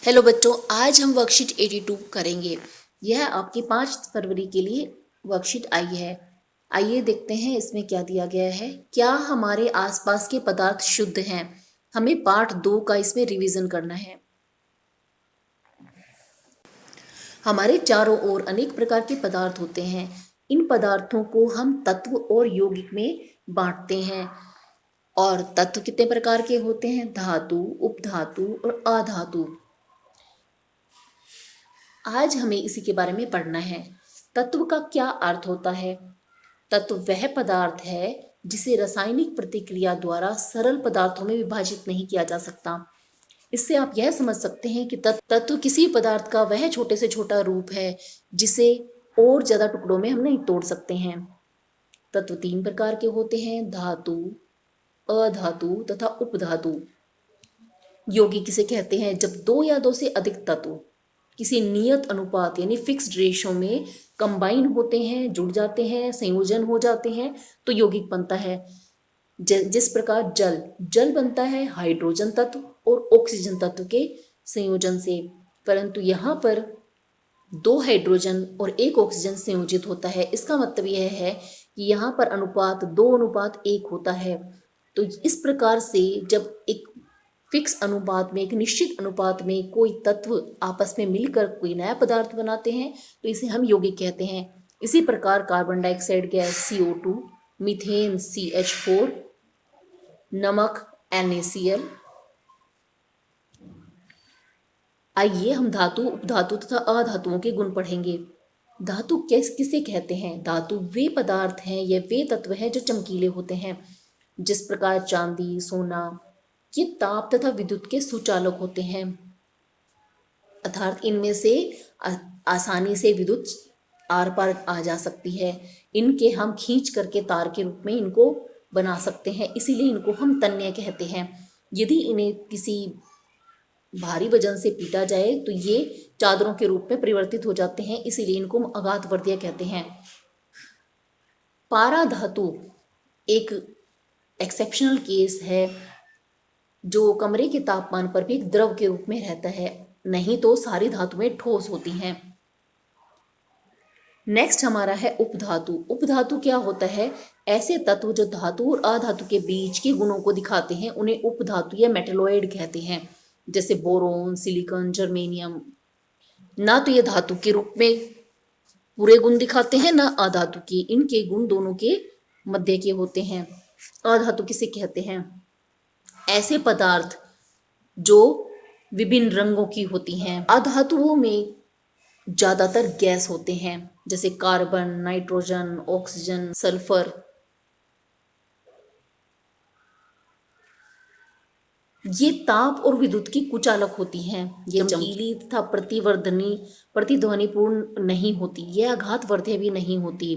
Hello बच्चों, आज हम वर्कशीट 82 करेंगे। यह आपकी 5 फरवरी के लिए वर्कशीट आई है। आइए देखते हैं इसमें क्या दिया गया है। क्या हमारे आसपास के पदार्थ शुद्ध हैं? हमें पार्ट 2 का इसमें रिवीजन करना है। हमारे चारों ओर अनेक प्रकार के पदार्थ होते हैं। इन पदार्थों को हम तत्व और यौगिक में बांटते हैं। और तत्व कितने प्रकार के होते हैं? धातु, उपधातु और अधातु। आज हमें इसी के बारे में पढ़ना है। तत्व का क्या अर्थ होता है? तत्व वह पदार्थ है जिसे रासायनिक प्रतिक्रिया द्वारा सरल पदार्थों में विभाजित नहीं किया जा सकता। इससे आप यह समझ सकते हैं कि तत्व किसी पदार्थ का वह छोटे से छोटा रूप है जिसे और ज्यादा टुकड़ों में हम नहीं तोड़ सकते हैं। तत्व 3 प्रकार के होते हैं: धातु, अधातु तथा उपधातु। यौगिक किसे कहते हैं? जब 2 या 2 से अधिक तत्व किसी नियत अनुपात यानी फिक्स्ड रेशो में कंबाइन होते हैं, जुड़ जाते हैं, संयोजन हो जाते हैं तो यौगिक बनता है। जिस प्रकार जल बनता है हाइड्रोजन तत्व और ऑक्सीजन तत्व के संयोजन से, परंतु यहाँ पर 2 हाइड्रोजन और 1 ऑक्सीजन संयोजित होता है। इसका मतलब यह है कि यहाँ पर अनुपात 2:1 होता है। तो इस प्रकार से जब एक फिक्स अनुपात में, एक निश्चित अनुपात में कोई तत्व आपस में मिलकर कोई नया पदार्थ बनाते हैं तो इसे हम यौगिक कहते हैं। इसी प्रकार carbon dioxide gas CO2, methane CH4, नमक NaCl। आइए हम धातु, उपधातु तथा अधातुओं के गुण पढ़ेंगे। धातु किसे कहते हैं? धातु वे पदार्थ हैं या वे तत्व हैं जो चमकीले होते हैं। जिस प्रकार चांदी, सोना, ये ताप तथा विद्युत के सुचालक होते हैं, अर्थात इनमें से आसानी से विद्युत आर पार आ जा सकती है। इनके हम खींच करके तार के रूप में इनको बना सकते हैं, इसीलिए इनको हम तन्य कहते हैं। यदि इन्हें किसी भारी वजन से पीटा जाए तो ये चादरों के रूप में परिवर्तित हो जाते हैं, इसीलिए इनको हम अघातवर्तीय कहते हैं। पारा धातु एक एक्सेप्शनल केस है जो कमरे के तापमान पर भी एक द्रव के रूप में रहता है, नहीं तो सारी धातुएं ठोस होती हैं। नेक्स्ट हमारा है उपधातु। उपधातु क्या होता है? ऐसे तत्व जो धातु और अधातु के बीच के गुणों को दिखाते हैं उन्हें उपधातु या मेटेलॉइड कहते हैं। जैसे बोरोन, सिलिकॉन, जर्मेनियम। ना तो ये धातु के रूप में पूरे गुण दिखाते हैं ना अधातु के, इनके गुण दोनों के मध्य के होते हैं। अधातु किसे कहते हैं? ऐसे पदार्थ जो विभिन्न रंगों की होती हैं। अधातुओं में ज्यादातर गैस होते हैं, जैसे कार्बन, नाइट्रोजन, ऑक्सीजन, सल्फर। ये ताप और विद्युत की कुचालक होती हैं। ये चमकीली तथा प्रतिध्वनिपूर्ण नहीं होती, यह आघातवर्धक भी नहीं होती।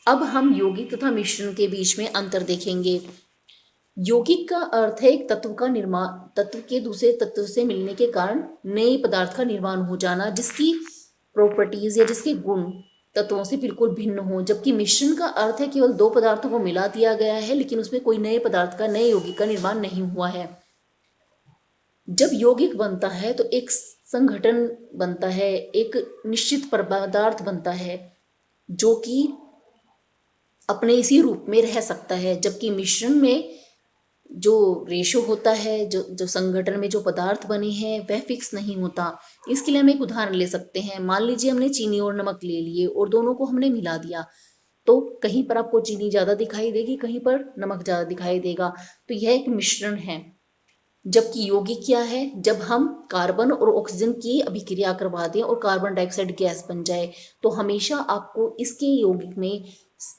अब हम यौगिक तथा मिश्रण के बीच में अंतर देखेंगे। यौगिक का अर्थ है एक तत्व का निर्माण, तत्व के दूसरे तत्व से मिलने के कारण नए पदार्थ का निर्माण हो जाना जिसकी प्रॉपर्टीज या जिसके गुण तत्वों से बिल्कुल भिन्न हो। जबकि मिश्रण का अर्थ है केवल 2 पदार्थों को मिला दिया गया है लेकिन उसमें कोई नए पदार्थ का, नए यौगिक का निर्माण नहीं हुआ है। जब यौगिक बनता है तो एक संगठन बनता है, एक निश्चित पदार्थ बनता है जो कि अपने इसी रूप में रह सकता है। जबकि मिश्रण में जो रेशो होता है, जो संगठन में जो पदार्थ बने हैं वह फिक्स नहीं होता। इसके लिए हम एक उदाहरण ले सकते हैं। मान लीजिए हमने चीनी और नमक ले लिए और दोनों को हमने मिला दिया, तो कहीं पर आपको चीनी ज्यादा दिखाई देगी, कहीं पर नमक ज्यादा दिखाई देगा, तो यह एक मिश्रण है। जबकि यौगिक क्या है? जब हम कार्बन और ऑक्सीजन की अभिक्रिया करवा दें और कार्बन डाइऑक्साइड गैस बन जाए तो हमेशा आपको इसके यौगिक में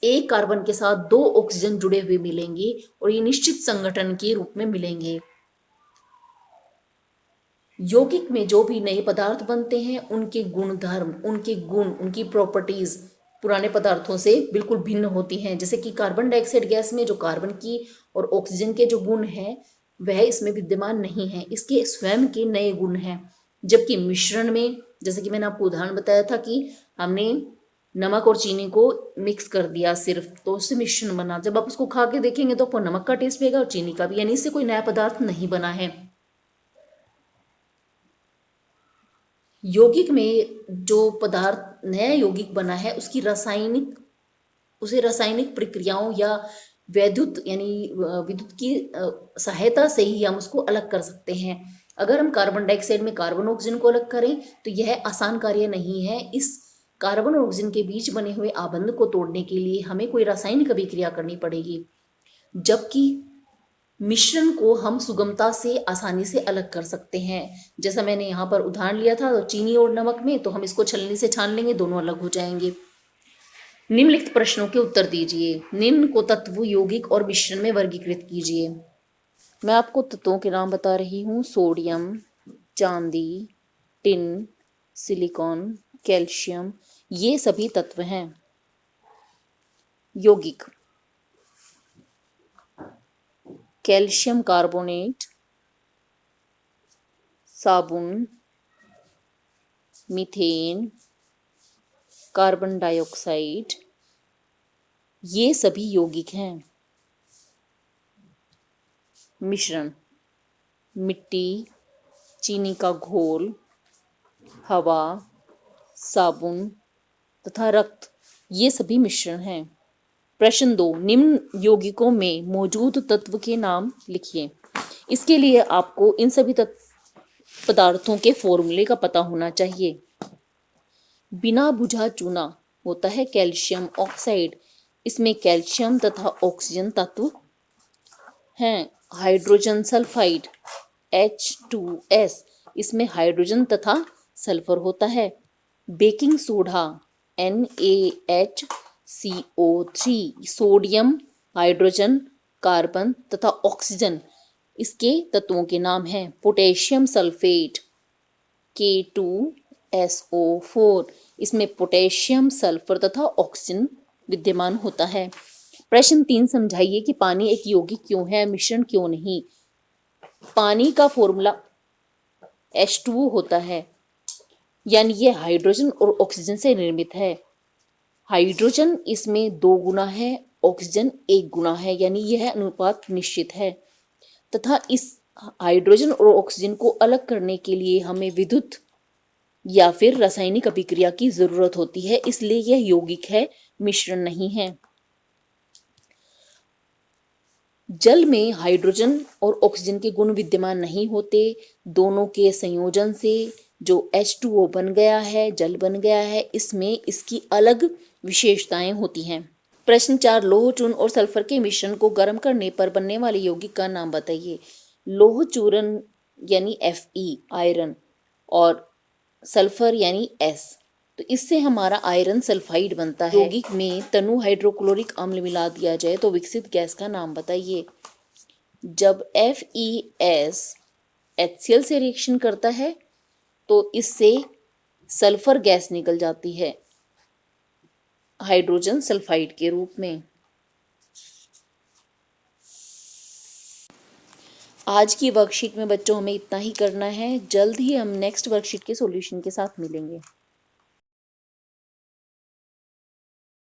एक कार्बन के साथ 2 ऑक्सीजन जुड़े हुए मिलेंगे और ये निश्चित संगठन के रूप में मिलेंगे। यौगिक में जो भी नए पदार्थ बनते हैं उनके गुणधर्म, उनके गुण, उनकी प्रॉपर्टीज पुराने पदार्थों से बिल्कुल भिन्न होती हैं। जैसे कि कार्बन डाइऑक्साइड गैस में जो कार्बन की और ऑक्सीजन के जो गुण हैं वह इसमें विद्यमान नहीं है, इसके स्वयं के नए गुण हैं। जबकि मिश्रण में, जैसे कि मैंने आपको उदाहरण बताया था कि हमने नमक और चीनी को मिक्स कर दिया सिर्फ, तो उससे मिश्रण बना। जब आप उसको खा के देखेंगे तो आपको नमक का टेस्ट भी आएगा और चीनी का भी, यानी इससे कोई नया पदार्थ नहीं बना है। यौगिक में जो पदार्थ नया यौगिक बना है उसे रासायनिक प्रक्रियाओं या वैद्युत यानी विद्युत की सहायता से ही हम उसको अलग कर सकते हैं। अगर हम कार्बन डाइऑक्साइड में कार्बन ऑक्सीजन को अलग करें तो यह आसान कार्य नहीं है। इस कार्बन और ऑक्सीजन के बीच बने हुए आबंध को तोड़ने के लिए हमें कोई रासायनिक अभिक्रिया करनी पड़ेगी, जबकि मिश्रण को हम सुगमता से आसानी से अलग कर सकते हैं। जैसा मैंने यहाँ पर उदाहरण लिया था, तो चीनी और नमक में, तो हम इसको छलनी से छान लेंगे, दोनों अलग हो जाएंगे। निम्नलिखित प्रश्नों के उत्तर दीजिए। निम्न को तत्व, यौगिक और मिश्रण में वर्गीकृत कीजिए। मैं आपको तत्वों के नाम बता रही हूँ। सोडियम, चांदी, टिन, सिलिकॉन, कैल्शियम, ये सभी तत्व हैं। यौगिक: कैल्शियम कार्बोनेट, साबुन, मीथेन, कार्बन डाइऑक्साइड, ये सभी यौगिक हैं। मिश्रण: मिट्टी, चीनी का घोल, हवा, साबुन तथा रक्त, ये सभी मिश्रण हैं। प्रश्न 2, निम्न यौगिकों में मौजूद तत्व के नाम लिखिए। इसके लिए आपको इन सभी पदार्थों के फॉर्मूले का पता होना चाहिए। बिना बुझा चूना होता है कैल्शियम ऑक्साइड, इसमें कैल्शियम तथा ऑक्सीजन तत्व हैं। हाइड्रोजन सल्फाइड H2S, इसमें हाइड्रोजन तथा सल्फर होता है। Baking soda NaHCO3, sodium, hydrogen, carbon तथा ऑक्सीजन, इसके तत्वों के नाम हैं। पोटेशियम सल्फेट K2SO4, इसमें पोटेशियम, सल्फर तथा ऑक्सीजन विद्यमान होता है। प्रश्न 3, समझाइए कि पानी एक यौगिक क्यों है, मिश्रण क्यों नहीं। पानी का फॉर्मूला H2O होता है, यानी यह हाइड्रोजन और ऑक्सीजन से निर्मित है। हाइड्रोजन इसमें 2 गुना है, ऑक्सीजन 1 गुना है, यानी यह अनुपात निश्चित है। तथा इस हाइड्रोजन और ऑक्सीजन को अलग करने के लिए हमें विद्युत या फिर रासायनिक अभिक्रिया की जरूरत होती है, इसलिए यह यौगिक है, मिश्रण नहीं है। जल में हाइड्रोजन और ऑक्सीजन के गुण विद्यमान नहीं होते। दोनों के संयोजन से जो H2O बन गया है, जल बन गया है, इसमें इसकी अलग विशेषताएं होती हैं। प्रश्न 4, लौह चूर्ण और सल्फर के मिश्रण को गर्म करने पर बनने वाले यौगिक का नाम बताइए। लौह चूर्ण यानी Fe आयरन और सल्फर यानी S, तो इससे हमारा आयरन सल्फाइड बनता है। यौगिक में तनु हाइड्रोक्लोरिक अम्ल मिला दिया जाए तो विकसित गैस का नाम बताइए। जब FeS HCl से रिएक्शन करता है तो इससे सल्फर गैस निकल जाती है हाइड्रोजन सल्फाइड के रूप में। आज की वर्कशीट में बच्चों हमें इतना ही करना है। जल्द ही हम नेक्स्ट वर्कशीट के सॉल्यूशन के साथ मिलेंगे।